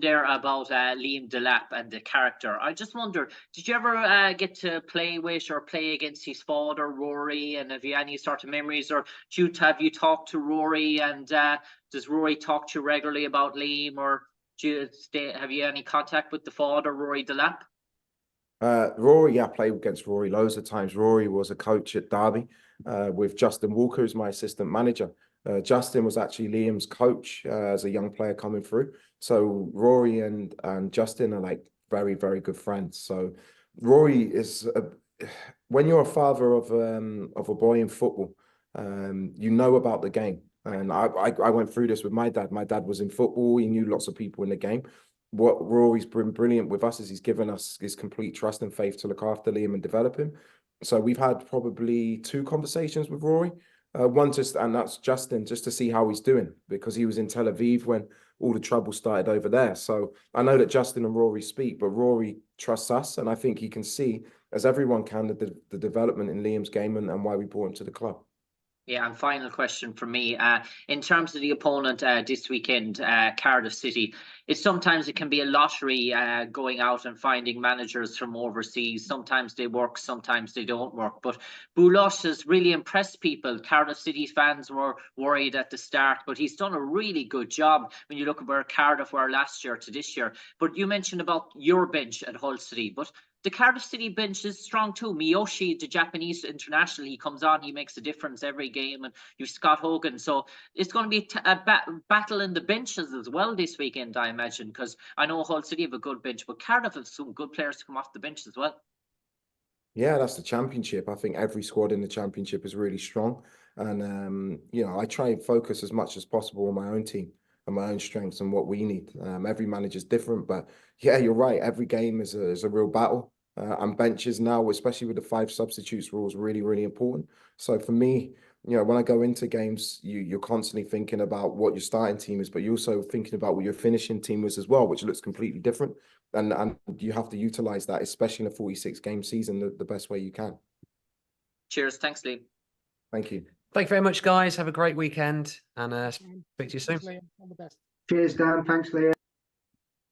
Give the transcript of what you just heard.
there about Liam Delap and the character. I just wonder, did you ever get to play with or play against his father, Rory? And have you any sort of memories, or have you talked to Rory? And does Rory talk to you regularly about Liam, or have you any contact with the father, Rory Delap? Rory, I played against Rory loads of times. Rory was a coach at Derby with Justin Walker, who's my assistant manager. Justin was actually Liam's coach as a young player coming through. So Rory and Justin are like very, very good friends. So Rory is when you're a father of a boy in football, you know about the game. And I went through this with my dad. My dad was in football. He knew lots of people in the game. What Rory's been brilliant with us is he's given us his complete trust and faith to look after Liam and develop him. So we've had probably 2 conversations with Rory. One and that's Justin, just to see how he's doing, because he was in Tel Aviv when all the trouble started over there. So I know that Justin and Rory speak, but Rory trusts us, and I think he can see, as everyone can, the development in Liam's game and why we brought him to the club. Yeah, and final question from me. In terms of the opponent this weekend, Cardiff City, sometimes it can be a lottery going out and finding managers from overseas. Sometimes they work, sometimes they don't work. But Boulos has really impressed people. Cardiff City fans were worried at the start, but he's done a really good job when you look at where Cardiff were last year to this year. But you mentioned about your bench at Hull City, but the Cardiff City bench is strong too. Miyoshi, the Japanese international, he comes on, he makes a difference every game, and you've Scott Hogan. So it's going to be a battle in the benches as well this weekend, I imagine, because I know Hull City have a good bench, but Cardiff have some good players to come off the bench as well. Yeah, that's the championship. I think every squad in the championship is really strong. And, I try and focus as much as possible on my own team and my own strengths and what we need. Every manager's different, but yeah, you're right. Every game is a real battle. And benches now, especially with the 5 substitutes rule, is really, really important. So for me, when I go into games, you're constantly thinking about what your starting team is, but you're also thinking about what your finishing team is as well, which looks completely different. And you have to utilize that, especially in a 46-game season, the best way you can. Cheers. Thanks, Lee. Thank you. Thank you very much, guys. Have a great weekend, and speak to you soon. Cheers, Dan. Thanks, Liam.